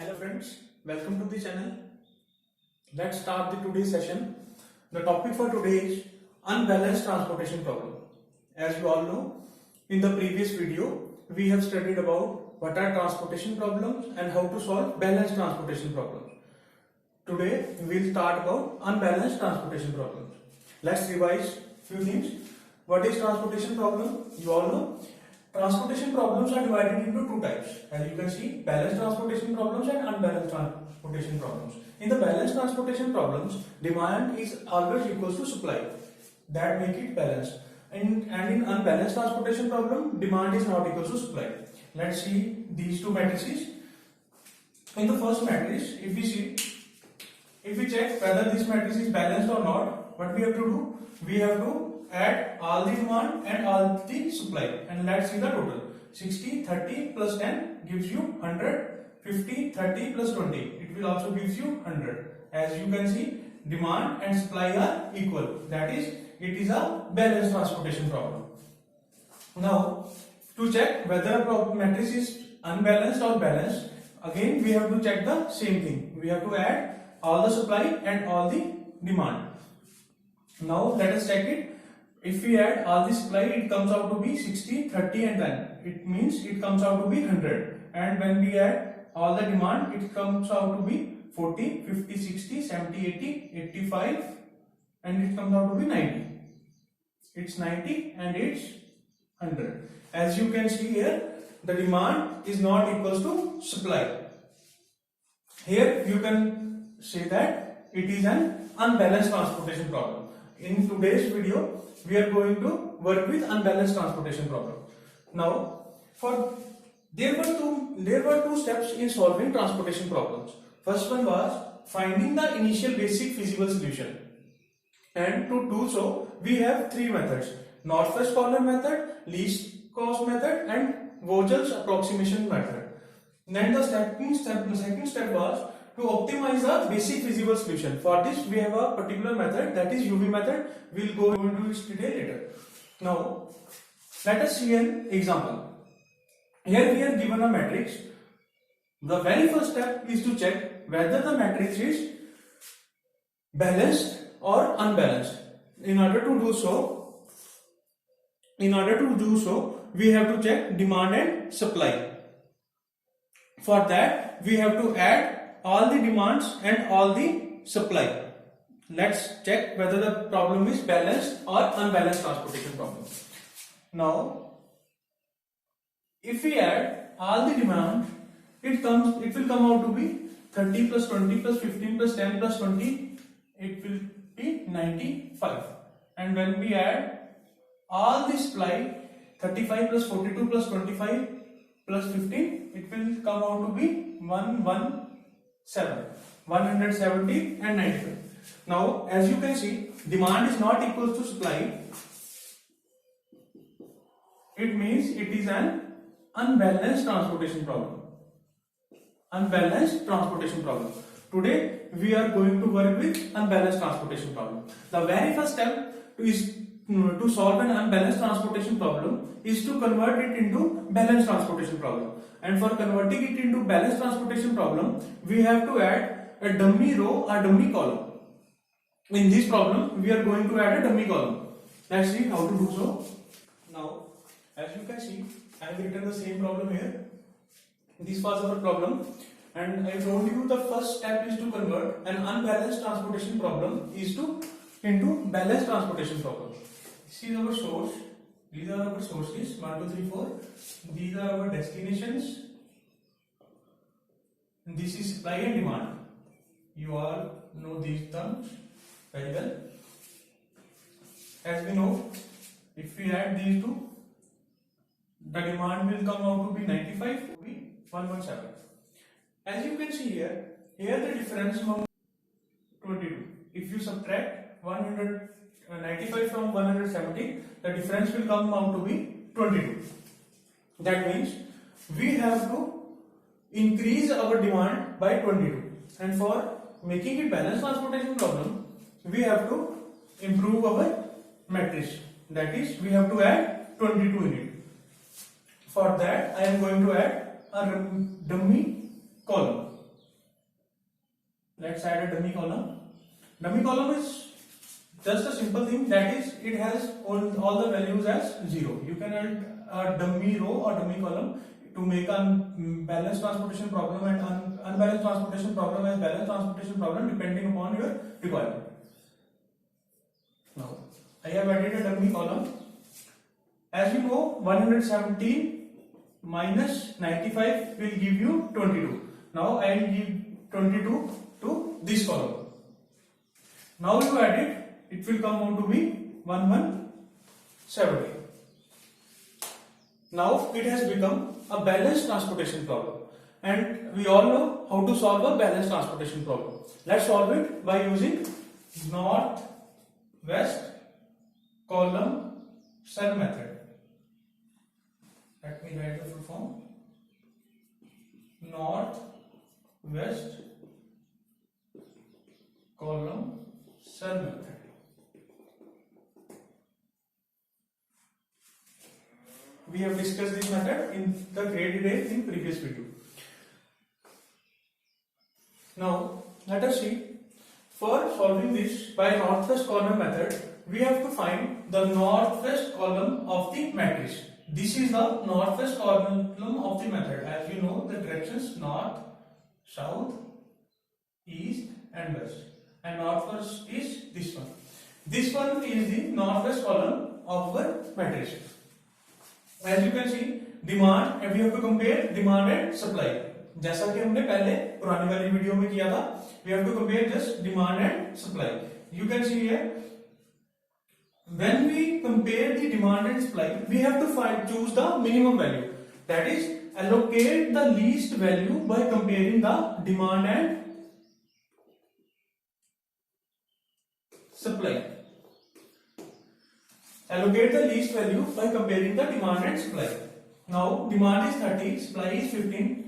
Hello friends, welcome to the channel. Let's start the today's session. The topic for today is unbalanced transportation problem. As you all know, in the previous video, we have studied about what are transportation problems and how to solve balanced transportation problems. Today, we'll start about unbalanced transportation problems. Let's revise few things. What is transportation problem? You all know. Transportation problems are divided into two types. As you can see, balanced transportation problems and unbalanced transportation problems. In the balanced transportation problems, demand is always equals to supply. That make it balanced. And in unbalanced transportation problem, demand is not equal to supply. Let's see these two matrices. In the first matrix, if we check whether this matrix is balanced or not, what we have to do? We have to add all the demand and all the supply, and let's see the total. 60, 30 plus 10 gives you 100, 50, 30 plus 20, it will also gives you 100. As you can see, demand and supply are equal. That is, it is a balanced transportation problem. Now, to check whether a matrix is unbalanced or balanced, again we have to check the same thing. We have to add all the supply and all the demand. Now let us check it. If we add all the supply, it comes out to be 60, 30 and 10. It means it comes out to be 100. And when we add all the demand, it comes out to be 40, 50, 60, 70, 80, 85 and it comes out to be 90. It's 90 and it's 100. As you can see here, the demand is not equals to supply. Here you can say that it is an unbalanced transportation problem. In today's video, we are going to work with unbalanced transportation problem. Now, there were two steps in solving transportation problems. First one was finding the initial basic feasible solution. And to do so, we have three methods: northwest corner method, least cost method, and Vogel's approximation method. Then the second step was to optimize the basic feasible solution. For this, we have a particular method, that is UV method. We'll go into its detail later. Now, let us see an example. Here we are given a matrix. The very first step is to check whether the matrix is balanced or unbalanced. In order to do so, we have to check demand and supply. For that, we have to add all the demands and all the supply. Let's check whether the problem is balanced or unbalanced transportation problem. Now, if we add all the demand, it will come out to be 30 plus 20 plus 15 plus 10 plus 20, it will be 95. And when we add all the supply, 35 plus 42 plus 25 plus 15, it will come out to be 170 and 95. Now, as you can see, demand is not equal to supply. It means it is an unbalanced transportation problem. Unbalanced transportation problem. Today, we are going to work with unbalanced transportation problem. The very first step is to solve an unbalanced transportation problem is to convert it into balanced transportation problem. And for converting it into balanced transportation problem, we have to add a dummy row or dummy column. In this problem, we are going to add a dummy column. Let's see how to do so. Now, as you can see, I have written the same problem here. This was our problem, and I told you the first step is to convert an unbalanced transportation problem into balanced transportation problem. This is our source. These are our sources 1, 2, 3, 4. These are our destinations. And this is supply and demand. You all know these terms very well. As we know, if we add these two, the demand will come out to be 95, to be 117. As you can see here the difference from 22. If you subtract 195 from 170, the difference will come out to be 22. That means we have to increase our demand by 22. And for making it balanced transportation problem, we have to improve our matrix. That is, we have to add 22 in it. For that, I am going to add a dummy column. let's add a dummy column. Dummy column is just a simple thing, that is it has all the values as 0. You can add a dummy row or dummy column to make a balanced transportation problem and unbalanced transportation problem as balanced transportation problem depending upon your requirement. Now I have added a dummy column. As you know, 117 minus 95 will give you 22. Now I will give 22 to this column. Now you add it will come out to be 1170. Now it has become a balanced transportation problem, and we all know how to solve a balanced transportation problem. Let's solve it by using north-west column cell method. Let me write the full form. North-west column cell method. We have discussed this method in the great detail in previous video. Now let us see. For solving this by northwest column method, we have to find the northwest column of the matrix. This is the northwest column of the method. As you know, the directions north, south, east and west, and northwest is this one. This one is the northwest column of our matrix. As you can see, demand, and we have to compare demand and supply. जैसा कि हमने पहले पुरानी वाली video में किया था, we have to compare just demand and supply. You can see here, when we compare the demand and supply, we have to choose the minimum value. That is, allocate the least value by comparing the demand and supply. Allocate the least value by comparing the demand and supply. Now demand is 30, supply is 15.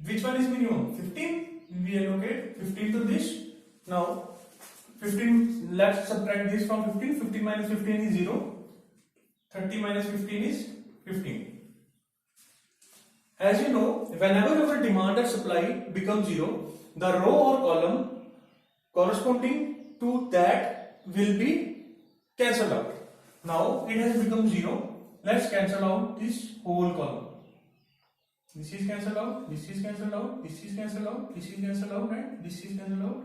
Which one is minimum? 15. We allocate 15 to this. Now 15, let's subtract this from 15. 15 minus 15 is 0. 30 minus 15 is 15. As you know, whenever our demand and supply becomes 0, the row or column corresponding to that will be cancelled out. Now it has become 0. Let's cancel out this whole column. This is cancelled out, this is cancelled out, this is cancelled out, this is cancelled out, and this is cancelled out,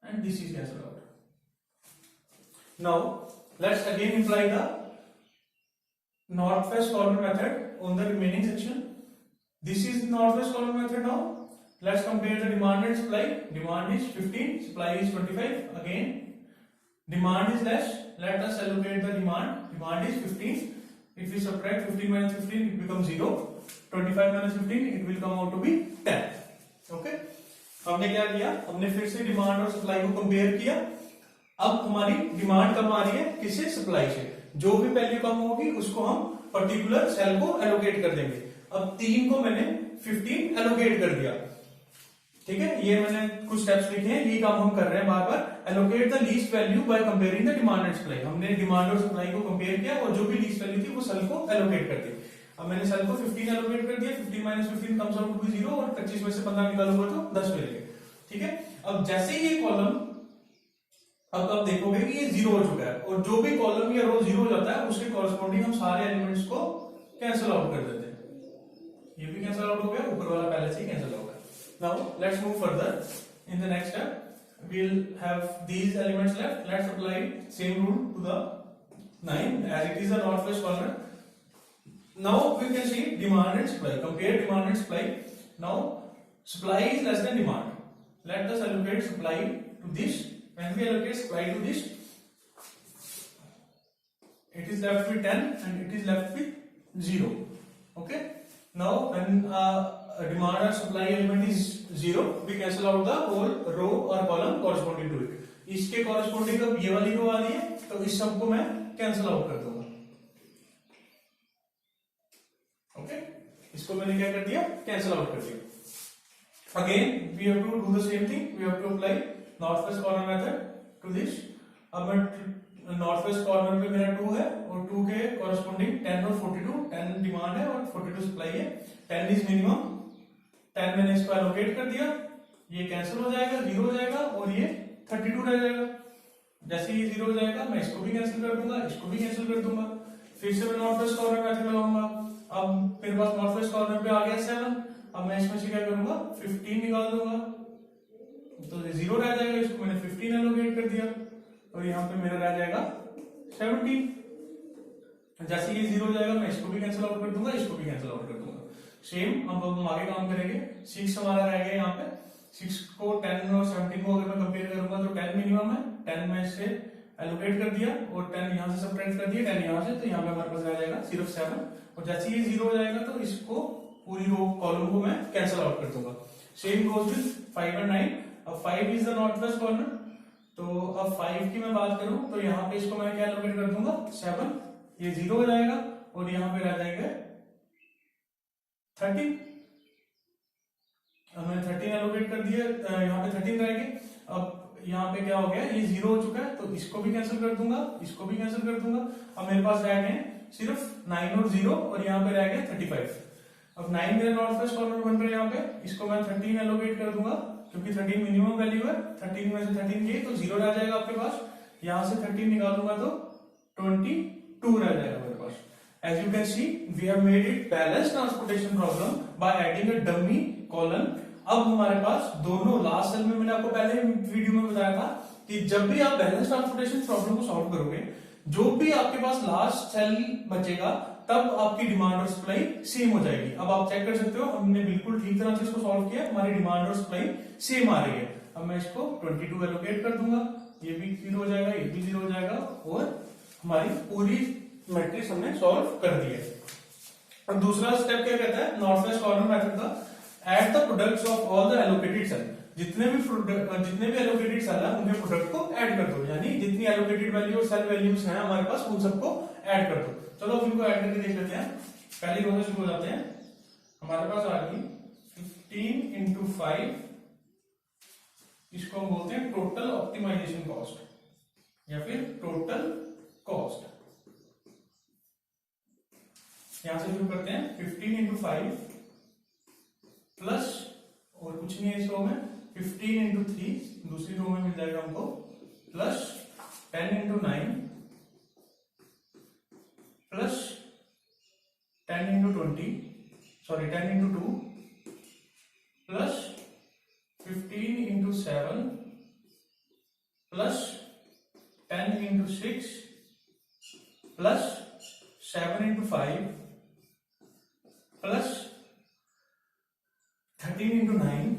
and this is cancelled out. Now let's again apply the northwest column method on the remaining section. This is the northwest column method now. Let's compare the demand and supply. Demand is 15, supply is 25. Again, demand is less. Let us allocate the demand. Demand is 15. If we subtract 15 minus 15, it becomes 0. 25 minus 15, it will come out to be 10. Okay? हमने क्या किया? हमने फिर से demand और supply को compare किया. अब हमारी डिमांड कम आ रही है किससे? सप्लाई से. जो भी वैल्यू कम होगी उसको हम पर्टिकुलर सेल को एलोकेट कर देंगे. अब 3 को मैंने 15 एलोकेट कर दिया. ठीक है, ये मैंने कुछ स्टेप्स लिखे हैं, ये काम हम कर रहे हैं बार बार. Allocate the least value by comparing the demand and supply. हमने डिमांड और सप्लाई को कंपेयर किया और जो भी लीस्ट वैल्यू थी वो सेल को एलोकेट कर दी. अब मैंने सेल को 15 एलोकेट कर दिया. 15 minus 15 comes out to be 0 और 25 में से 15 निकालूंगा तो 10 मिलेंगे. ठीक है, अब जैसे ही ये कॉलम, अब आप देखोगे कि ये 0 हो चुका है और जो भी कॉलम या रो 0 हो जाता है उसके कॉरेस्पॉन्डिंग हम सारे एलिमेंट्स को कैंसिल आउट कर देते हैं. ये भी कैंसिल आउट हो गया, ऊपर वाला पहले से ही कैंसिल हो गया. Now let's move further. In the next step, we'll have these elements left. Let's apply same rule to the 9 as it is a northwest corner. Now we can see demand and supply. Compare demand and supply. Now supply is less than demand. Let us allocate supply to this. When we allocate supply to this, it is left with 10 and it is left with 0. Okay. Now when demand or supply element is 0, we cancel out the whole row or column corresponding to it. इसके corresponding अब ये वाली रो आ रही है तो इस सब को मैं cancel out कर दूंगा. ओके, इसको मैंने क्या कर दिया? cancel out कर दिया. Again we have to do the same thing. We have to apply northwest corner method to this. अब मैं northwest corner पे मेरा 2 है और 2 के corresponding 10 और 42. 10 डिमांड है और 42 सप्लाई है. 10 is minimum. 10 मैंने इसको एलोकेट कर दिया ये कैंसिल हो जाएगा, 0 हो जाएगा और ये 32 रह जाएगा। जैसे ये 0 हो जाएगा मैं इसको भी कैंसिल कर दूंगा, इसको भी कैंसिल कर दूंगा। फिर से मैं नॉर्थ वेस्ट कॉर्नर मेथड लगाऊंगा। अब मेरे पास नॉर्थ वेस्ट कॉर्नर पे आ गया 7। अब मैं इसमें से क्या करूंगा, 15 निकाल दूंगा, तो 0 रह जाएगा, इसको मैंने 15 एलोकेट कर दिया और यहाँ पे मेरा रह जाएगा 17। जैसे ये 0 हो जाएगा मैं इसको भी कैंसिल आउट कर दूंगा, इसको भी कैंसिल आउट कर दूंगा। सेम अब हम आगे काम करेंगे। 6 हमारा रह गया यहाँ पे। 6 को 10 और 17 को अगर मैं कंपेयर करूंगा तो 10 मिनिमम है, 10 में से एलोकेट कर दिया और 10 यहाँ से सब्ट्रैक्ट कर दिया, 10 यहाँ से, तो यहाँ पे हमारे पास रह जाएगा सिर्फ 7। और जैसे ये 0 हो जाएगा तो इसको पूरी रो कॉलम को मैं कैंसिल आउट कर दूंगा। सेम गोज विद 5 और 9। अब 5 is the north west corner, तो अब 5 की मैं बात करूं तो यहाँ पे इसको मैं क्या एलोकेट कर दूंगा, 7। ये 0 हो जाएगा और यहाँ पे रह जाएगा 13। अब मैंने 13 एलोकेट कर दिया, यहाँ पे 13 रहेंगे। अब यहाँ पे क्या हो गया, ये 0 हो चुका है तो इसको भी कैंसिल कर दूंगा, इसको भी कैंसिल कर दूंगा। अब मेरे पास रह गए सिर्फ 9 और 0 और यहाँ पे रह गया 35। अब 9 मेरा नॉर्थ वेस्ट कॉर्नर बन रहा है यहाँ पे, इसको मैं 13 एलोकेट कर दूंगा क्योंकि 13 मिनिमम वैल्यू है। 13 में से 13 गई तो 0 रह जाएगा आपके पास। यहाँ से 13 निकालूंगा तो 22 रह जाएगा मेरे पास। As you can see, we have made it balanced transportation problem by adding a dummy column. अब हमारे पास दोनों लास्ट सेल में, मैंने आपको पहले वीडियो में बताया था कि जब भी आप बैलेंस ट्रांसपोर्टेशन प्रॉब्लम को सॉल्व करोगे, जो भी आपके पास लास्ट सेल बचेगा तब आपकी डिमांड और सप्लाई सेम हो जाएगी। अब आप चेक कर सकते हो, हमने बिल्कुल ठीक तरह से इसको सॉल्व किया, हमारी डिमांड और सप्लाई सेम आ रही है। अब मैं इसको 22 एलोकेट कर दूंगा, ये भी 0 हो जाएगा, ये भी 0 हो जाएगा और हमारी पूरी मैट्रिक्स हमने सॉल्व कर दी है। अब दूसरा स्टेप क्या कहता है, नॉर्थ वेस्ट कॉर्नर मेथड का, add the products of all the allocated cell. जितने भी एलोकेटेड सेल है उनके प्रोडक्ट को ऐड कर दो, यानी जितनी एलोकेटेड वैल्यू और सेल वैल्यूज हैं हमारे पास उन सबको ऐड कर दो। चलो इनको ऐड करके देख लेते हैं। पहली रो से शुरू हो जाते हैं। हमारे पास आ गई 15 इंटू 5, इसको हम बोलते हैं टोटल ऑप्टिमाइजेशन कॉस्ट या फिर टोटल कॉस्ट। यहां से शुरू करते हैं। 15 इंटू 5 प्लस और कुछ नहीं है इस रो में, 15 इंटू 3 दूसरी रो में मिल जाएगा हमको, plus 10 into 9 plus 10 into 10 into 2 plus 15 into 7 plus 10 into 6 plus 7 into 5 plus 13 into 9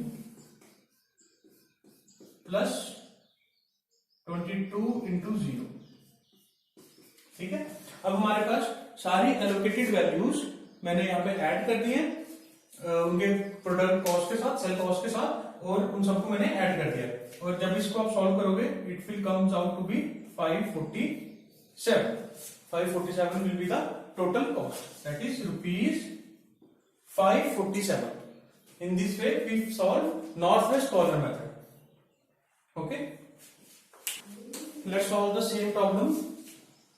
plus 22 into 0। ठीक है, अब हमारे पास सारी एलोकेटेड वैल्यूज मैंने यहाँ पे ऐड कर दी है, उनके प्रोडक्ट कॉस्ट के साथ, सेल कॉस्ट के साथ, और उन सबको मैंने ऐड कर दिया। और जब इसको आप सॉल्व करोगे it will comes out to be 547। 547 will be the total cost, that is rupees 547. In this way we solve northwest corner method. Okay, let's solve the same problem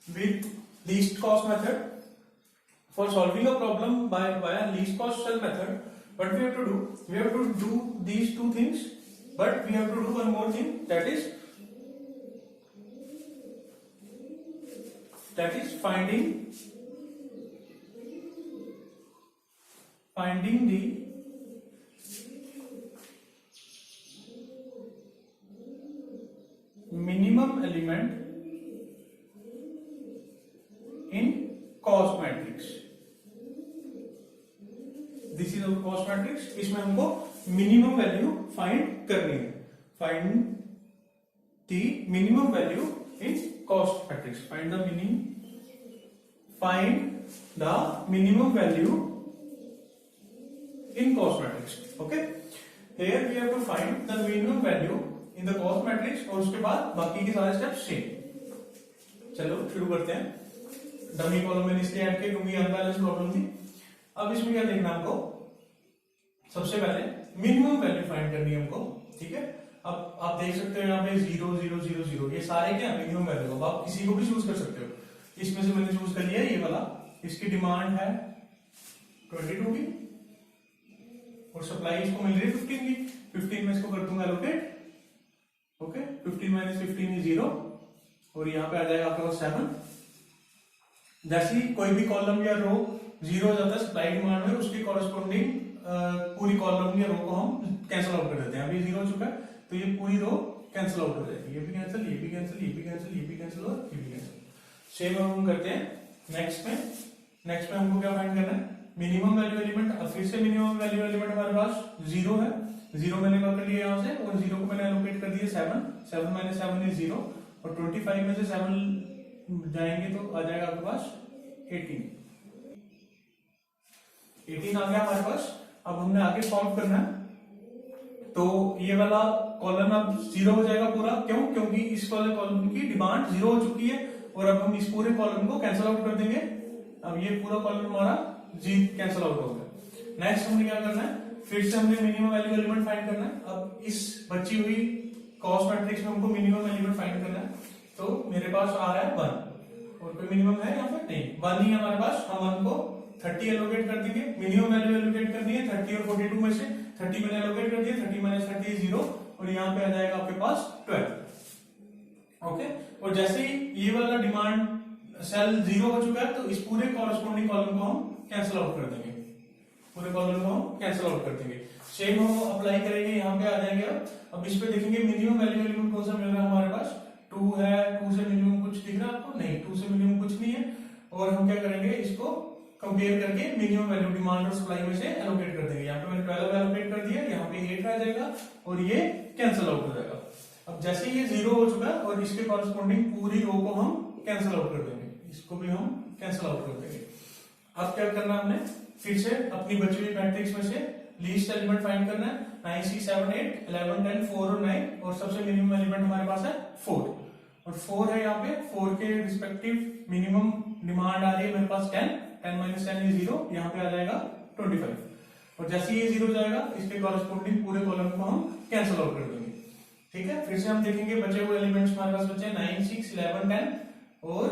with least cost method. For solving a problem via least cost cell method, what we have to do, we have to do these two things, but we have to do one more thing, that is finding the minimum element in cost matrix. This is our cost matrix. इसमें हमको minimum value find करनी है। Find the minimum value in cost matrix. Find the minimum value in cost matrix. Okay, here we have to find the minimum value in the cost matrix और उसके बाद बाकी के सारे स्टेप सेम। चलो शुरू करते हैं। डमी कॉलम मैंने इसलिए ऐड किया क्योंकि अनबैलेंस प्रॉब्लम थी। अब इसमें क्या देखना हमको, सबसे पहले मिनिमम वैल्यू फाइंड करनी है हमको। ठीक है, अब आप देख सकते हो यहाँ पे 0 0 0 0 ये सारे क्या मिनिमम वैल्यू। अब आप किसी को भी चूज कर सकते हो, इसमें से मैंने चूज कर लिया ये वाला। इसकी डिमांड है 22 की और सप्लाई इसको मिल रही है 15 की, 15 में इसको कर दूंगा एलोकेट। ओके, 15 माइनस 15 इज 0 और यहाँ पे आ जाएगा आपके पास 7। जैसे ही कोई भी कॉलम या रो 0 हो जाता है सप्लाई डिमांड में, उसके कॉरेस्पॉन्डिंग पूरी कॉलम या रो को हम कैंसिल आउट कर देते हैं। अभी 0 हो चुका है तो ये पूरी रो कैंसिल आउट हो जाएगी, ये भी कैंसिल, ये भी कैंसिल, ये भी कैंसिल, ये भी कैंसिल और ये भी कैंसिल। सेम हम करते हैं नेक्स्ट में। नेक्स्ट में हमको क्या फाइंड करना है, मिनिमम वैल्यू एलिमेंट। अब फिर से मिनिमम वैल्यू एलिमेंट हमारे पास 0 है, 0 मैंने कर लिया यहाँ से और 0 को मैंने एलोकेट कर दिया 7, 7 माइनस 7 इज 0 और 25 में से 7 जाएंगे तो आ जाएगा आपके पास 18 आ गया हमारे पास। अब हमने आगे सॉल्व करना है तो ये वाला कॉलम अब 0 हो जाएगा पूरा। क्यों? क्योंकि इस वाले कॉलम की डिमांड 0 हो चुकी है और अब हम इस पूरे कॉलम को कैंसिल आउट कर देंगे। अब ये पूरा कॉलम हमारा जी कैंसिल आउट हो गया। नेक्स्ट हमने क्या करना है, फिर से हमने मिनिमम वैल्यू एलिमेंट फाइंड करना है। अब इस बची हुई कॉस्ट मैट्रिक्स में हमको मिनिमम एलिमेंट फाइंड करना है। तो मेरे पास आ रहा है 1 और कोई मिनिमम है यहाँ पे नहीं, 1 ही हमारे पास। हम 1 को 30 एलोकेट कर देंगे, मिनिमम वैल्यू एलोकेट कर दिए 30 और 42 में से 30 मैंने एलोकेट कर दिया, 30 माइनस 30 इज 0 और यहाँ पे आ जाएगा आपके पास 12। ओके, और जैसे ही ये वाला डिमांड सेल 0 हो चुका है तो इस पूरे कॉरेस्पॉन्डिंग कॉलम को हम कैंसिल आउट कर देंगे, पूरे कॉलम को हम कैंसिल आउट कर देंगे। सेम हम अप्लाई करेंगे, यहाँ पे आ जाएंगे। अब इस पे देखेंगे मिनिमम वैल्यू एलिमेंट कौन सा मिल रहा है हमारे पास, 2 है। 2 से मिनिमम कुछ दिख रहा है आपको? नहीं, 2 से मिनिमम कुछ नहीं है। और हम क्या करेंगे, इसको कंपेयर करके मिनिमम वैल्यू डिमांड और सप्लाई में से एलोकेट कर देंगे। यहाँ पे मैंने 12 एलोकेट कर दिया, यहाँ पे 8 आ जाएगा और ये कैंसिल आउट हो जाएगा। अब जैसे ये 0 हो चुका है और इसके कॉरेस्पॉन्डिंग पूरी रो को हम कैंसिल आउट कर देंगे, इसको भी हम कैंसिल आउट कर देंगे। अब क्या करना है हमने, फिर से अपनी बची हुई मैट्रिक्स में से लीस्ट एलिमेंट फाइंड करना है। 9 6 7 8 11 10 4 और 9 और सबसे मिनिमम एलिमेंट हमारे पास है 4 और 4 है यहाँ पे। 4 के रिस्पेक्टिव मिनिमम डिमांड आ रही है मेरे पास 10, 10 माइनस 10 इज 0, यहाँ पे आ जाएगा 25 और जैसे ये 0 जाएगा इसके कॉरेस्पॉन्डिंग पूरे कॉलम को हम कैंसिल आउट कर देंगे। ठीक है, फिर से हम देखेंगे बचे हुए एलिमेंट्स हमारे पास बचे 9 6 11 10 और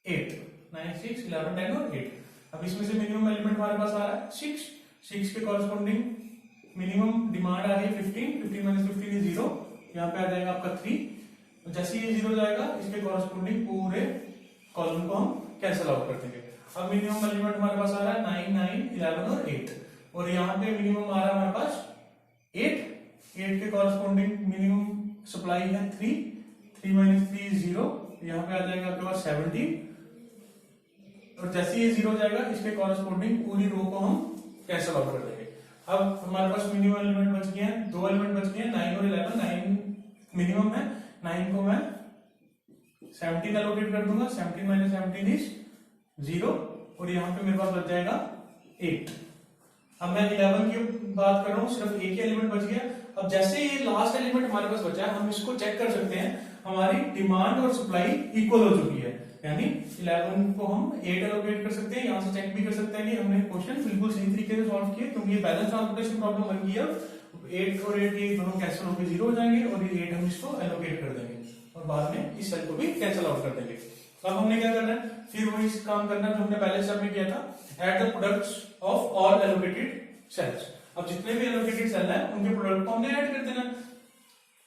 8, 9 6 11 10 और 8। अब इसमें से मिनिमम एलिमेंट हमारे पास आ रहा है 6, 6 के कॉरेस्पॉन्डिंग मिनिमम डिमांड आ रही है 15, 15 माइनस 15 इज 0, यहाँ पे आ जाएगा आपका 3। जैसे ये 0 जाएगा इसके कॉरेस्पॉन्डिंग पूरे कॉलम को हम कैंसिल आउट कर देंगे। अब मिनिमम एलिमेंट हमारे पास आ रहा है 9 9 11 और 8 और यहाँ पे मिनिमम आ रहा है हमारे पास 8, 8 के कॉरेस्पॉन्डिंग मिनिमम सप्लाई है 3, 3 माइनस 3 इज 0, यहाँ पे आ जाएगा आपके पास 17 और जैसे ये 0 जाएगा इसके कॉरेस्पॉन्डिंग पूरी रो को हम कैंसिल आउट कर देंगे। अब हमारे पास मिनिमम एलिमेंट बच गए हैं, 2 एलिमेंट बच गए हैं 9 और 11। 9 मिनिमम है, 9 को मैं 17 एलोकेट कर दूंगा, 17 माइनस 17 इज 0 और यहाँ पे मेरे पास बच जाएगा 8। अब मैं 11 की बात कर रहा हूँ, सिर्फ एक ही एलिमेंट बच गया। अब जैसे ये लास्ट एलिमेंट हमारे पास बचा है हम इसको चेक कर सकते हैं, हमारी डिमांड और सप्लाई इक्वल हो चुकी है, यानी 11 को हम 8 एलोकेट कर सकते हैं। यहाँ से चेक भी कर सकते हैं कि हमने क्वेश्चन बिल्कुल सही तरीके से सॉल्व किया, क्योंकि ये बैलेंस ट्रांसपोर्टेशन प्रॉब्लम बन गई है। 8 और 8 ये दोनों कैंसिल होकर 0 हो जाएंगे और ये 8 हम इसको एलोकेट कर देंगे और बाद में इस सेल को भी कैंसिल आउट कर देंगे। अब हमने क्या करना है, फिर वही काम करना है जो हमने पहले स्टेप में किया था, add the products of all allocated cells. अब जितने भी एलोकेटेड सेल है उनके प्रोडक्ट को हमने ऐड कर देना।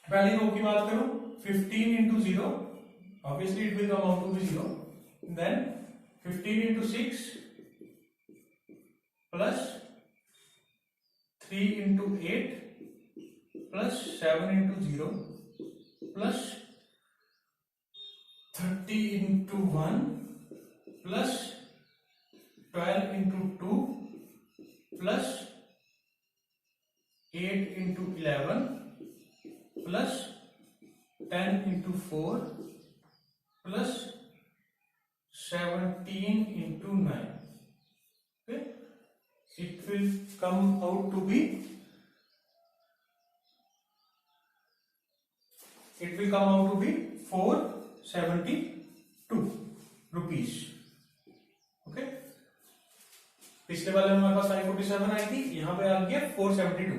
पहली रो की बात करूं, 15 into 0, obviously it will come out to be 0, then 15 into 6 plus 3 into 8 plus 7 into 0 plus 30 into 1 plus 12 into 2 plus 8 into 11 plus 10 into 4 plus 17 into 9. Okay, it will come out to be 472 rupees. Okay, पिछले वाले में हमारे पास 547 आई थी, यहाँ पे आ गया 472।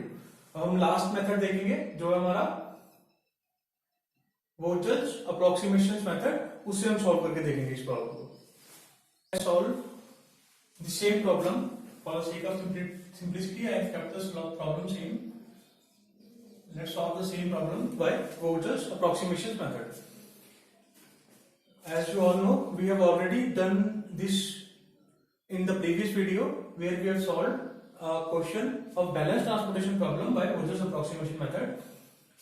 अब हम लास्ट मेथड देखेंगे जो है हमारा वोचर्स अप्रोक्सीमेशन मेथड, उससे हम सॉल्व करके देखेंगे इस प्रॉब्लम को। Solve the same problem For the sake of simplicity, I have kept this problem same. Let's solve the same problem by Vogel's approximation method. As you all know, we have already done this in the previous video, where we have solved a question of balanced transportation problem by Vogel's approximation method.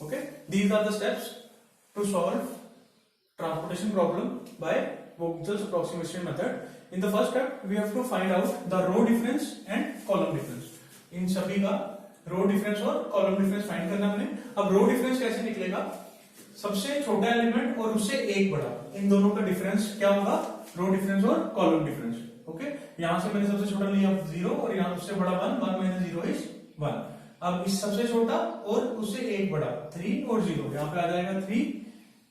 Okay, these are the steps to solve transportation problem by Vogel's approximation method. In the first step, we have to find out the row difference and column difference. इन सभी का रो difference और column difference find करना हमने. अब रो difference कैसे निकलेगा? सबसे छोटा एलिमेंट और उससे एक बड़ा, इन दोनों का डिफरेंस क्या होगा? रो डिफरेंस और कॉलम डिफरेंस. ओके, यहां से मैंने सबसे छोटा लिया 0 और यहां सबसे बड़ा 1. 1 माइनस 0 इज 1. अब इस सबसे छोटा और उससे एक बड़ा 3 और 0, यहाँ पे आ जाएगा 3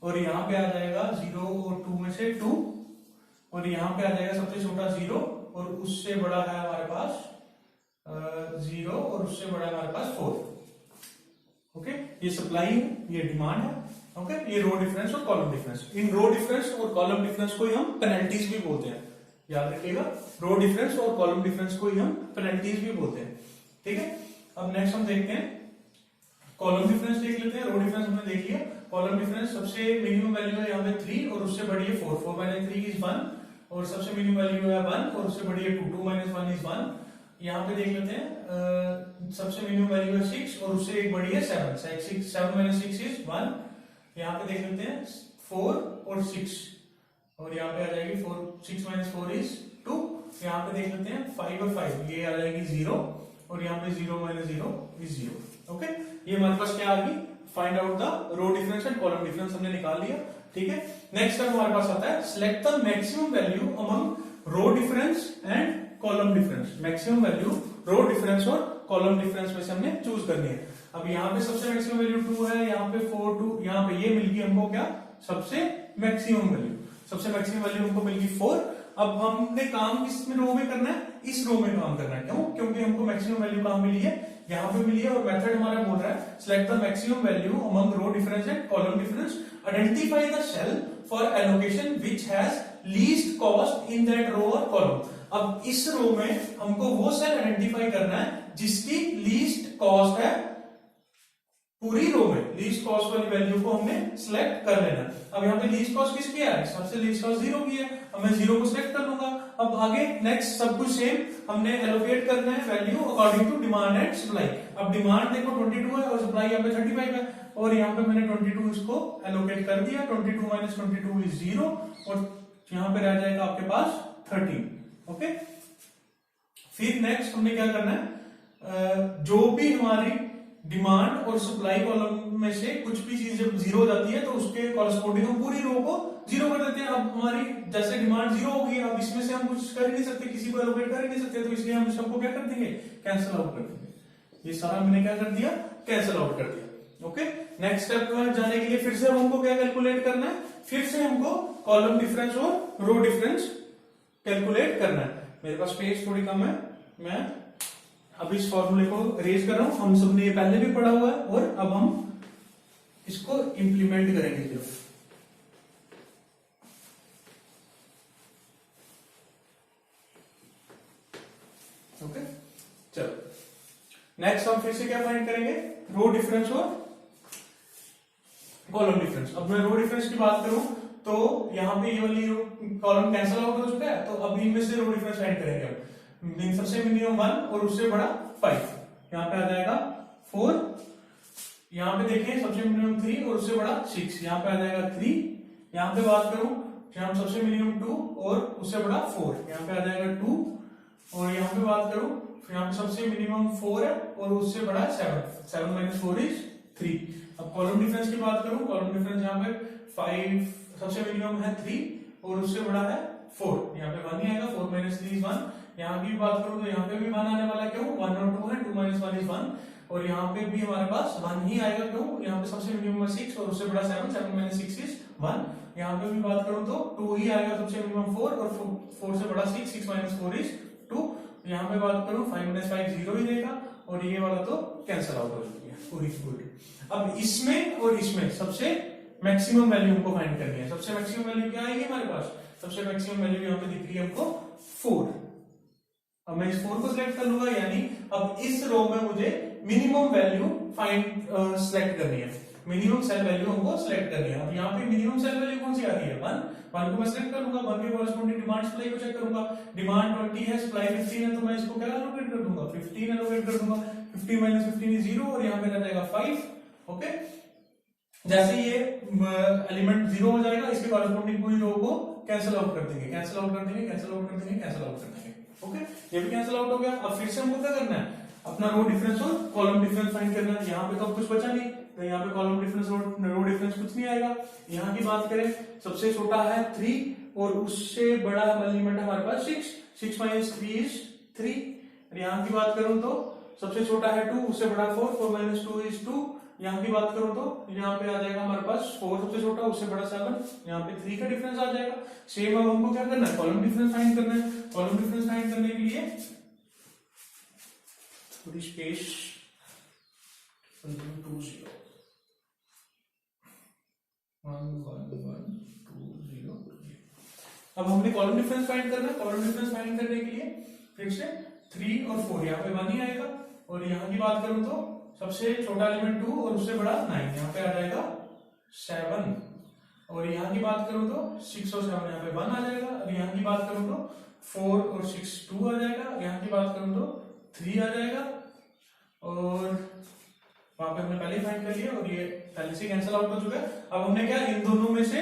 और यहाँ पे आ जाएगा 0 और 2 में से 2 और यहाँ पे आ जाएगा सबसे छोटा 0 और उससे बड़ा है हमारे पास 0 और उससे बड़ा है हमारे पास 4. ओके, ये सप्लाई है, ये डिमांड है. ओके, ये रो डिफरेंस और कॉलम डिफरेंस. इन रो डिफरेंस और कॉलम डिफरेंस को ही हम पेनल्टीज भी बोलते हैं. याद रखिएगा, रो डिफरेंस और कॉलम डिफरेंस को ही हम पेनल्टीज भी बोलते हैं. ठीक है, अब नेक्स्ट हम देखते हैं कॉलम डिफरेंस. देख लेते हैं. रो डिफरेंस हमने देख लिया. कॉलम डिफरेंस सबसे मिनिमम वैल्यू है यहाँ पे 3 और उससे बड़ी है 4. 4 माइनस 3 इज 1 और सबसे मिनिमम वैल्यू है 1 और उससे बड़ी है 2. 2 माइनस 1 इज 1. यहाँ पे देख लेते हैं सबसे मिनिमम वैल्यू है 6 और उससे एक बड़ी है 7. 7 माइनस 6 इज 1. यहाँ पे देख लेते हैं 4 और 6 और यहाँ पे आ जाएगी 4. 6 माइनस 4 इज 2. यहाँ पे देख लेते हैं 5 और 5, ये आ जाएगी 0 और यहाँ पे 0 माइनस 0 इज 0. ओके, ये हमारे पास क्या आ गई? Find out the row difference and column difference हमने निकाल लिया. ठीक है, नेक्स्ट स्टेप हमारे पास आता है select the maximum value among row difference and column difference. Maximum value row difference और कॉलम डिफरेंस में से हमने चूज करनी है. अब यहाँ पे सबसे मैक्सिमम वैल्यू 2 है, यहाँ पे 4 2, यहाँ पे ये मिल गई हमको क्या? सबसे मैक्सिमम वैल्यू. सबसे मैक्सिमम वैल्यू हमको मिल गई 4. अब हमने काम किस में रो में करना है? इस रो में काम करना है. क्यों? क्योंकि हमको मैक्सिमम वैल्यू कहाँ मिली है? यहाँ पे मिली है. और मेथड हमारा बोल रहा है select the maximum value among row difference and column difference. Identify the cell for allocation which has least cost in that row और कॉलम. अब इस रो में हमको वो सेल आइडेंटिफाई करना है जिसकी लीस्ट कॉस्ट है पूरी रो में. लीस्ट कॉस्ट वाली वैल्यू को हमने सिलेक्ट कर लेना. अब यहाँ पे लीस्ट कॉस्ट किसकी है? सबसे लीस्ट कॉस्ट 0 की है. अब मैं 0 को सिलेक्ट कर लूंगा. अब आगे नेक्स्ट सब कुछ सेम, हमने एलोकेट करना है value according to demand and supply. अब डिमांड देखो 22 है और सप्लाई यहाँ पे 35 है और यहाँ पे मैंने 22 इसको एलोकेट कर दिया. 22 माइनस 22 इज 0 और यहाँ पे रह जाएगा आपके पास 13. ओके, फिर नेक्स्ट हमने क्या करना है? जो भी हमारी डिमांड और सप्लाई कॉलम में से कुछ भी चीज जब 0 हो जाती है तो उसके कॉरस्पॉन्डिंग हम पूरी रो को 0 कर देते हैं. अब हमारी जैसे डिमांड 0 होगी, अब इसमें से हम कुछ कर ही नहीं सकते, किसी को एलोकेट कर ही नहीं सकते, तो इसलिए हम सबको क्या कर देंगे? कैंसिल आउट कर देंगे. ये सारा मैंने क्या कर दिया? कैंसिल आउट कर दिया. ओके, नेक्स्ट स्टेप में जाने के लिए फिर से हमको क्या कैलकुलेट करना है? फिर से हमको कॉलम डिफरेंस और रो डिफरेंस कैलकुलेट करना है. मेरे पास पेज थोड़ी कम है, मैं अब इस फॉर्मूले को रेज कर रहा हूं. हम सबने ये पहले भी पढ़ा हुआ है और अब हम इसको इंप्लीमेंट करेंगे सिर्फ. ओके, चलो नेक्स्ट हम फिर से क्या फाइंड करेंगे? रो डिफरेंस और कॉलम डिफरेंस. अब मैं रो डिफरेंस की बात करूं तो यहाँ पे ये वाली कॉलम कैंसिल आउट हो चुका है, तो अभी इनमें से रो डिफरेंस फाइंड करेंगे. हम सबसे मिनिमम 1 और उससे बड़ा 5. यहाँ पे आ जाएगा 4. यहाँ पे देखें सबसे मिनिमम 3 और उससे बड़ा 6. यहाँ पे आ जाएगा 3. यहाँ पे बात करूं यहाँ सबसे मिनिमम 2 और उससे बड़ा 4. यहाँ पे आ जाएगा 2. और यहाँ पे बात करूं यहाँ पे सबसे मिनिमम 4 है और उससे बड़ा 7. 7 माइनस 4 इज 3. अब कॉलम डिफरेंस की बात करूं, कॉलम डिफरेंस यहाँ पे 5 सबसे मिनिमम है 3 और उससे बड़ा है 4. यहाँ पे 1 ही आएगा. 4 माइनस 3 इज 1. यहाँ की बात करूं तो यहाँ पे भी 1 आने वाला है. क्यों? 1 और 2 है. 2 माइनस 1 इज 1. और यहाँ पे भी हमारे पास 1 ही आएगा. क्यों? यहाँ पे सबसे मिनिमम 6 और उससे बड़ा 7. 7 माइनस 6 इज 1. यहाँ पे भी बात करूं तो 2 ही आएगा. सबसे मिनिमम 4 और 4 से बड़ा 6. 6 माइनस 4 इज 2. यहाँ पे बात करूं 5 माइनस 5 0 ही रहेगा और ये वाला तो कैंसिल आउट हो चुकी है पूरी पूरी. अब इसमें और इसमें सबसे मैक्सिमम वैल्यू हमको फाइंड करनी है. सबसे मैक्सिमम वैल्यू क्या आएगी हमारे पास? सबसे मैक्सिमम वैल्यू यहाँ पे दिख रही है हमको 4. अब मैं इस 4 को सिलेक्ट कर लूंगा, यानी अब इस रो में मुझे मिनिमम वैल्यू फाइंड सिलेक्ट करनी है, मिनिमम सेल वैल्यू हमको सिलेक्ट करनी है। अब यहाँ पे मिनिमम सेल वैल्यू कौन सी आ रही है, 1 1 को मैं सिलेक्ट कर लूंगा, 1 के कॉरेस्पॉन्डिंग डिमांड सप्लाई को चेक करूंगा, डिमांड 20 है, सप्लाई 15 है, तो मैं इसको क्या एलोकेट कर दूंगा, 15 एलोकेट कर दूंगा, 15 माइनस 15 इज 0 और यहाँ पे रह जाएगा 5। ओके, जैसे ये एलिमेंट 0 हो जाएगा, इसके कॉरेस्पॉन्डिंग पूरी रो को कैंसिल आउट कर देंगे, कैंसिल आउट कर देंगे, कैंसिल आउट कर देंगे, कैंसिल आउट कर देंगे। ओके, ये भी कैंसिल आउट हो गया। अब फिर से हमको क्या करना है, अपना रो डिफरेंस और कॉलम डिफरेंस फाइंड करना है। यहाँ पे तो कुछ बचा नहीं, तो यहाँ पे कॉलम डिफरेंस और रो डिफरेंस कुछ नहीं आएगा। यहाँ की बात करें, सबसे छोटा है 3 और उससे बड़ा एलिमेंट है हमारे पास 6, 6 माइनस 3 इज 3। और यहाँ की बात करूं तो सबसे छोटा है 2, उससे बड़ा 4, 4 माइनस 2 इज 2। यहाँ की बात करूं तो यहाँ पे आ जाएगा हमारे पास 4 सबसे छोटा, उससे बड़ा 7, यहाँ पे 3 का डिफरेंस आ जाएगा। सेम अब हमको क्या करना है, कॉलम डिफरेंस फाइंड करना है। कॉलम डिफरेंस फाइंड करने के लिए थोड़ी स्पेस 1 2 0 1 1 1 2 0। अब हमने कॉलम डिफरेंस फाइंड करना है। कॉलम डिफरेंस फाइंड करने के लिए फिर से 3 और 4, यहाँ पे 1 ही आएगा। और यहाँ की बात करूं तो सबसे छोटा एलिमेंट 2 और उससे बड़ा 9, यहाँ पे आ जाएगा 7। और यहाँ की बात करूं तो 6 और 7, यहाँ पे 1 आ जाएगा। और यहाँ की बात करूं तो 4 और 6 2 आ जाएगा। यहाँ की बात करूं तो 3 आ जाएगा। और वहां पे हमने पहले ही फाइंड कर लिया और ये पहले से कैंसिल आउट हो चुका है। अब हमने क्या, इन दोनों में से,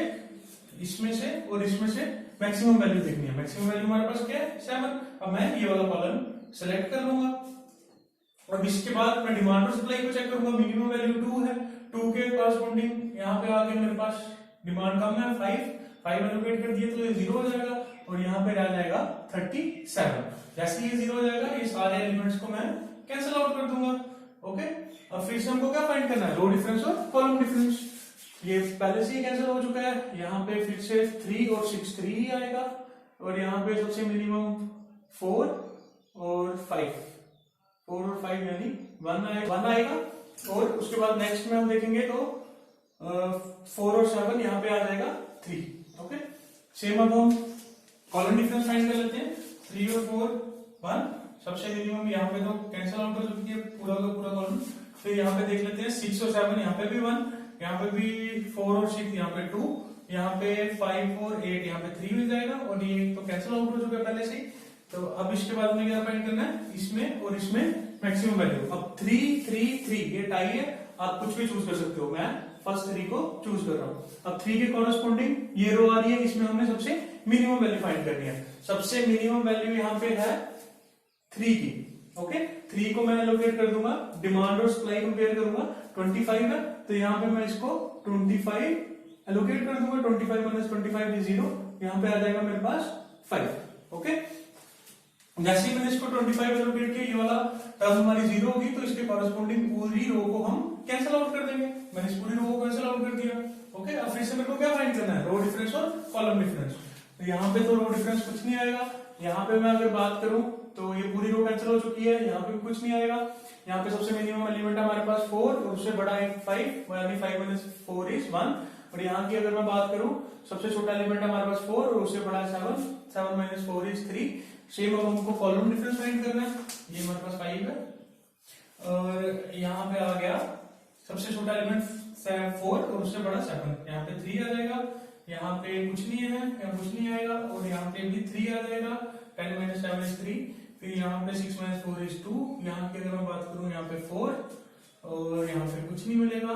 इसमें से और इसमें से मैक्सिमम वैल्यू देखनी है। मैक्सिमम वैल्यू हमारे पास क्या है, 7। अब मैं ये वाला कॉलम सेलेक्ट कर लूंगा और इसके बाद मैं डिमांड और सप्लाई को चेक करूंगा। मिनिमम वैल्यू 2 है, 2 के कॉरेस्पॉन्डिंग यहाँ पे आके मेरे पास डिमांड कम है, 5 एलोकेट कर दिए तो ये 0 हो जाएगा और यहाँ पे रह जाएगा 37। जैसे ये 0 हो जाएगा, ये सारे एलिमेंट्स को मैं कैंसिल आउट कर दूंगा। ओके, अब फिर से हमको क्या फाइंड करना है, रो डिफरेंस और कॉलम डिफरेंस। ये पहले से ही कैंसिल हो चुका है। यहाँ पे फिर से 3 और 6 3 ही आएगा और यहाँ पे सबसे मिनिमम 4 और 5, 4 और 5 यानी 1 आएगा। और उसके बाद नेक्स्ट में हम देखेंगे तो 4 और 7 यहाँ पे आ जाएगा 3। ओके, सेम अब हम कॉलम डिफरेंस फाइंड कर लेते हैं। 3 और 4 1, सबसे मिनिमम यहाँ पे तो कैंसिल आउट हो चुकी है पूरा का पूरा कॉलम। फिर यहाँ पे देख लेते हैं 6 और 7, यहाँ पे भी 1, यहाँ पे भी 4 और 6, यहाँ पे 2, यहाँ पे 5 और 8, यहाँ पे 3 मिल जाएगा और ये तो कैंसिल आउट हो चुका है पहले से ही। तो अब इसके बाद में क्या फाइंड करना है, इसमें और इसमें मैक्सिमम वैल्यू। अब 3 3 3 ये टाई है, आप कुछ भी चूज कर सकते हो, मैं फर्स्ट 3 को चूज कर रहा हूँ। अब 3 के कॉरेस्पॉन्डिंग ये रो आ रही है, इसमें हमने सबसे मिनिमम वैल्यू फाइंड करनी है। सबसे मिनिमम वैल्यू यहाँ पे है 3 की। ओके, 3 को मैं एलोकेट कर दूंगा, डिमांड और सप्लाई कंपेयर करूंगा, 25 है तो यहाँ पे मैं इसको 25 एलोकेट कर दूंगा। 25 माइनस 25 इज 0, यहाँ पे आ जाएगा मेरे पास 5। ओके, जैसे ही मैंने इसको 25 एलोकेट किया, ये वाला टर्म हमारी 0 होगी तो इसके कॉरेस्पॉन्डिंग पूरी रो को हम कैंसिल आउट कर देंगे। मैंने इस पूरी रो को कैंसिल आउट कर दिया। ओके, अब फिर से मेरे को क्या फाइंड करना है, रो डिफरेंस और कॉलम डिफरेंस। तो यहाँ पे तो रो डिफरेंस कुछ नहीं आएगा। यहाँ पे मैं अगर बात करूं तो ये पूरी रो कैंसिल हो चुकी है, यहाँ पे भी कुछ नहीं आएगा। यहाँ पे सबसे मिनिमम एलिमेंट है हमारे पास 4 और उससे बड़ा है 5, यानी 5 माइनस 4 इज 1। और यहाँ की अगर मैं बात करूं, सबसे छोटा एलिमेंट है हमारे पास 4 और उससे बड़ा है 7, 7 माइनस 4 इज 3। सेम अब हमको कॉलम डिफरेंस फाइंड करना है। ये हमारे पास 5 है और यहाँ पे आ गया सबसे छोटा एलिमेंट 4 और उससे बड़ा 7, यहाँ पे 3 आ जाएगा। यहाँ पे कुछ नहीं है, यहाँ कुछ नहीं आएगा और यहाँ पे भी 3 आ जाएगा। 10 माइनस 7 इज 3। फिर यहाँ पे 6 माइनस 4 इज 2। यहाँ की अगर मैं बात करूँ, यहाँ पे 4 और यहाँ पे कुछ नहीं मिलेगा।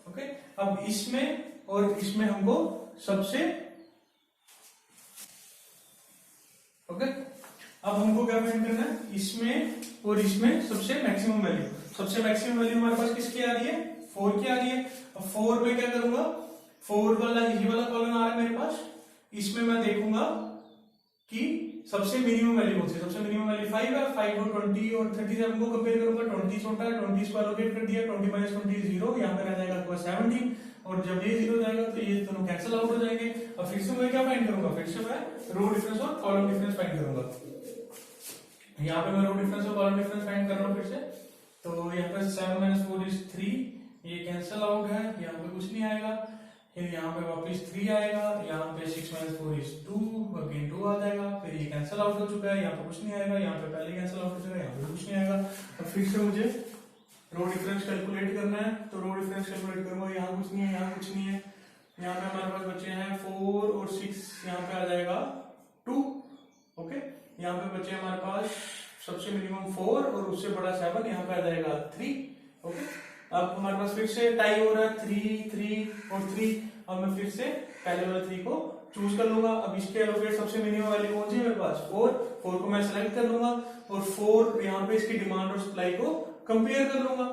ओके, अब इसमें और इसमें हमको सबसे अब हमको क्या फाइंड करना है, इसमें और इसमें सबसे मैक्सिमम वैल्यू। सबसे मैक्सिमम वैल्यू हमारे पास किसकी आ रही है, 4 की आ रही है। अब 4 में क्या करूंगा, 4 वाला ये वाला कॉलम आ रहा है मेरे पास, इसमें मैं देखूंगा कि सबसे मिनिमम वैल्यू कौन सी है। सबसे मिनिमम वैल्यू 5 है। 5 और 20 और 37 को कंपेयर करूंगा। 20 छोटा है, 20 को एलोकेट कर दिया, 20 माइनस 20 0, यहाँ पे रह जाएगा आपका 17। और जब ये 0 जाएगा तो ये दोनों कैंसिल आउट हो जाएंगे। और फिर से मैं क्या फाइंड करूंगा, फिर से मैं रो डिफरेंस और कॉलम डिफरेंस फाइंड करूंगा। यहाँ पे मैं रो डिफरेंस और कॉलम डिफरेंस फाइंड कर रहा हूँ फिर से। तो यहाँ पे 7 माइनस 4 इज 3, ये कैंसिल आउट है, यहाँ पे कुछ नहीं आएगा। फिर यहाँ पे वापस 3 आएगा, यहाँ पे 6 - 4 = 2, अगेन 2 आ जाएगा, फिर ये कैंसिल आउट हो चुका है, यहाँ पे कुछ नहीं आएगा, यहाँ पे पहले कैंसिल आउट हो चुका है, यहाँ पे कुछ नहीं आएगा। अब फिर से मुझे रो डिफरेंस कैलकुलेट करना है, तो रो डिफरेंस कैलकुलेट करूंगा, यहाँ कुछ नहीं है, यहाँ कुछ नहीं है, यहाँ पे हमारे पास बचे हैं 4 और 6, यहाँ पे आ जाएगा 2। ओके, यहाँ पे बचे हमारे पास सबसे मिनिमम 4 और उससे बड़ा 7, यहाँ पे आ जाएगा 3। ओके, अब हमारे पास फिर से टाई हो रहा है 3, 3 और 3। अब मैं फिर से पहले वाला 3 को चूज कर लूंगा। अब इसके एलोकेट सबसे मिनिमम वैल्यू कौन सी है मेरे पास? 4 को मैं सेलेक्ट कर लूंगा और 4 यहाँ पे इसकी डिमांड और सप्लाई को कंपेयर कर लूंगा।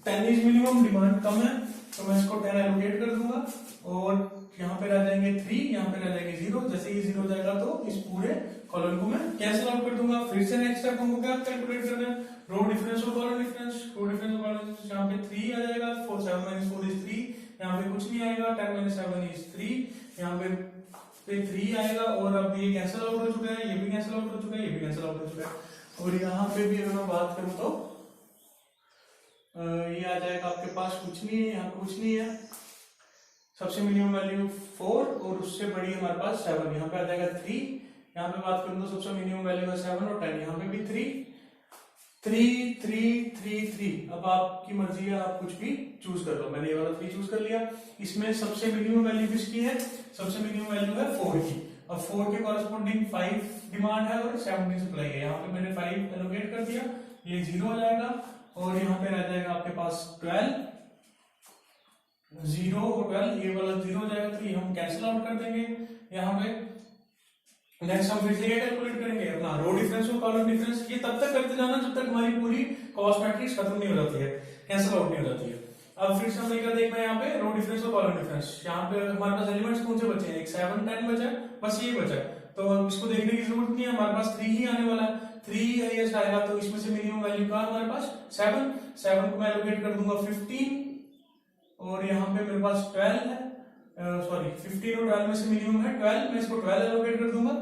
10 इज मिनिमम, डिमांड कम है, तो मैं इसको 10 एलोकेट कर दूंगा और यहाँ पे रह जाएंगे 3, यहाँ पे रह जाएंगे 0। जैसे ही 0 जाएगा तो इस पूरे कॉलम को मैं कैंसिल आउट कर दूंगा। फिर से नेक्स्ट स्टेप हमको क्या कैलकुलेट करना है? रो डिफरेंस और कॉलम डिफरेंस। रो डिफरेंस और कॉलम डिफरेंस, यहाँ पे 3 आ जाएगा, 4 7 - 4 = 3, यहाँ पे कुछ नहीं आएगा, 10 - 7 = 3, यहाँ पे 3 आएगा और अब ये कैंसिल आउट हो चुका है, ये भी कैंसिल आउट हो चुका है, ये भी कैंसिल आउट हो चुका है। और यहाँ पे भी अगर मैं बात करूँ तो ये आ जाएगा आपके पास, कुछ नहीं है, यहाँ पे कुछ नहीं है, सबसे मिनिमम वैल्यू 4 और उससे बड़ी हमारे पास 7, यहाँ पे आ जाएगा 3। यहाँ पे बात करूँ तो सबसे मिनिमम वैल्यू है 7 और 10, यहाँ पे भी 3 3 3 3 3। अब आपकी मर्जी है, आप कुछ भी चूज कर लो। मैंने ये वाला 3 चूज कर लिया। इसमें सबसे मिनिमम वैल्यू किसकी है? सबसे मिनिमम वैल्यू है 4 की। अब 4 के कॉरेस्पॉन्डिंग 5 डिमांड है और 17 सप्लाई है। यहाँ पे मैंने 5 एलोकेट कर दिया, ये 0 हो जाएगा और यहाँ पे रह जाएगा आपके पास 12, 0 और 12, ये वाला 0 हो जाएगा, तो ये हम कैंसिल आउट कर देंगे। यहाँ पे नेक्स्ट हम फिर से ये कैलकुलेट करेंगे अपना रो डिफरेंस और कॉलम डिफरेंस। ये तब तक करते जाना जब तक हमारी पूरी कॉस्ट मैट्रिक्स खत्म नहीं हो जाती है, कैंसिल आउट नहीं हो जाती है। अब फिर से हमें क्या देखना है? यहाँ पे रो डिफरेंस और कॉलम डिफरेंस। यहाँ पे हमारे पास एलिमेंट्स कौन से बचे हैं? एक 7 10 बचा है, बस ये बचा है, तो इसको देखने की जरूरत नहीं है, हमारे पास 3 ही आने वाला है। 3 हाईएस्ट आएगा, तो इसमें से मिनिमम वैल्यू का हमारे पास 7 को मैं एलोकेट कर दूंगा 15 और यहाँ पे मेरे पास 12 है, सॉरी 15 और 12 में से मिनिमम है 12, मैं इसको 12 एलोकेट कर दूंगा,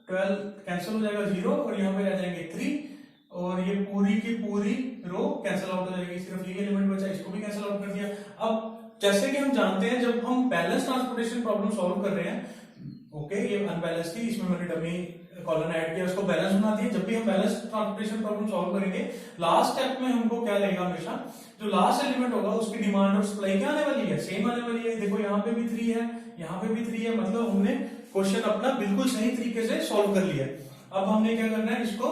12 कैंसिल हो जाएगा 0 और यहाँ पे रह जाएंगे 3 और ये पूरी की पूरी रो कैंसिल आउट हो जाएगी। सिर्फ ये एलिमेंट बचा, इसको भी कैंसिल आउट कर दिया। अब जैसे कि हम जानते हैं, जब हम बैलेंस ट्रांसपोर्टेशन प्रॉब्लम सॉल्व कर रहे हैं, ओके, ये अनबैलेंस थी, इसमें मैंने डमी कॉलम ऐड किया, उसको बैलेंस बना दिया। जब भी हम बैलेंस ट्रांसपोर्टेशन प्रॉब्लम सॉल्व करेंगे, लास्ट स्टेप में हमको क्या लगेगा? हमेशा जो लास्ट एलिमेंट होगा उसकी डिमांड और सप्लाई क्या आने वाली है? सेम आने वाली है। देखो यहाँ पे भी 3 है, यहाँ पे भी 3 है, मतलब हमने क्वेश्चन अपना बिल्कुल सही तरीके से सॉल्व कर लिया। अब हमने क्या करना है? इसको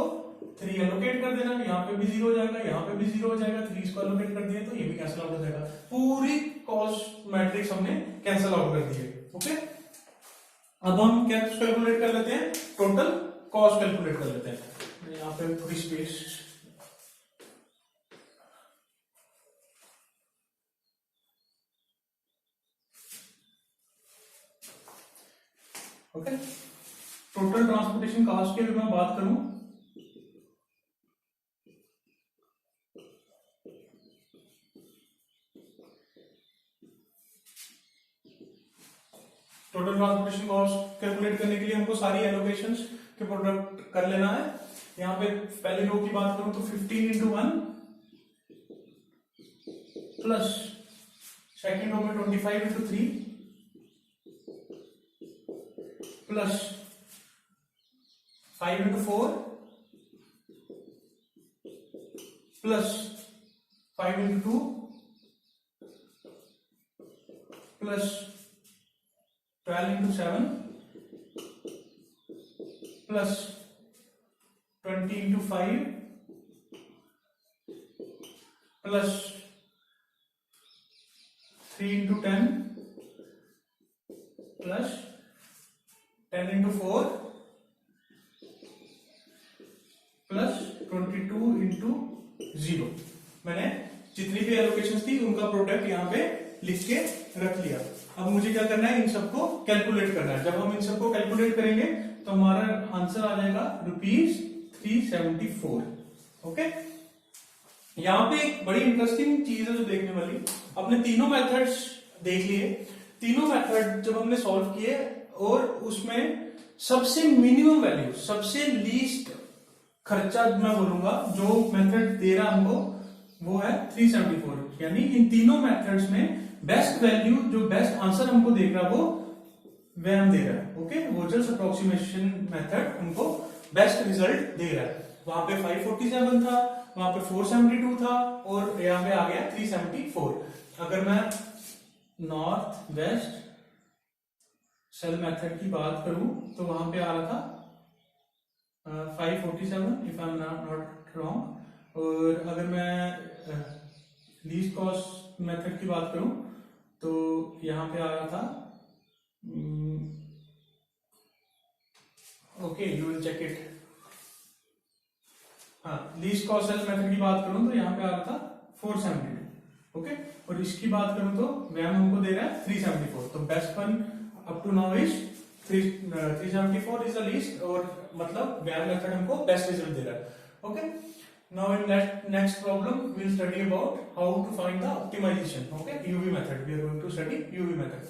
3 एलोकेट कर देना, यहाँ पे भी 0 हो जाएगा, यहाँ पे भी 0 हो जाएगा, 3 इसको एलोकेट कर दिया तो ये भी कैंसिल आउट हो जाएगा। पूरी कॉस्ट मैट्रिक्स हमने कैंसिल आउट कर दी है। ओके, अब हम क्या कैलकुलेट कर लेते हैं? टोटल कॉस्ट कैलकुलेट कर लेते हैं। यहाँ पे थोड़ी space, okay, total transportation cost की अगर मैं बात करूं, टोटल ट्रांसपोर्टेशन कॉस्ट कैलकुलेट करने के लिए हमको सारी एलोकेशंस के प्रोडक्ट कर लेना है। यहाँ पे पहली रो की बात करूं तो 15 × 1 प्लस सेकेंड रो में 25 × 3 plus 5 × 4 plus 5 × 2 plus 12 × 7 plus 20 × 5 plus 3 × 10 plus 10 × 4 plus 22 × 0। मैंने जितनी भी एलोकेशंस थी उनका प्रोडक्ट यहाँ पे लिख के रख लिया। अब मुझे क्या करना है? इन सबको कैलकुलेट करना है। जब हम इन सबको कैलकुलेट करेंगे तो हमारा आंसर आ जाएगा ₹374। ओके, यहाँ पे एक बड़ी इंटरेस्टिंग चीज है जो देखने वाली। अपने तीनों मेथड्स देख लिए, तीनों मेथड जब हमने सॉल्व किए और उसमें सबसे मिनिमम वैल्यू, सबसे लीस्ट खर्चा मैं बोलूंगा जो मेथड दे रहा हमको, वो है 374, यानी इन तीनों मेथड्स में बेस्ट वैल्यू, जो बेस्ट आंसर हमको देख रहा वो वैम दे रहा है। ओके, वोजल्स अप्रोक्सीमेशन मेथड हमको बेस्ट रिजल्ट दे रहा है। वहां पे 547 था, वहां पे 472 था, और यहाँ पे आ गया 374। अगर मैं नॉर्थ वेस्ट सेल मेथड की बात करूं तो वहां पे आ रहा था 547 if I am not wrong. और अगर मैं लीस्ट कॉस्ट मेथड की बात करूं तो यहां पे आ रहा था, okay you will check it. हाँ, लीस्ट कॉस्ट सेल मेथड की बात करूं तो यहाँ पे आ रहा था 472। ओके, और इसकी बात करूं तो वैम हमको दे रहा है 374। तो best one up to now is 374 is the least, और मतलब वैम मेथड हमको बेस्ट रिजल्ट दे रहा है। Okay, now in next problem we will study about how to find the optimization. Okay, UV method, we are going to study UV method.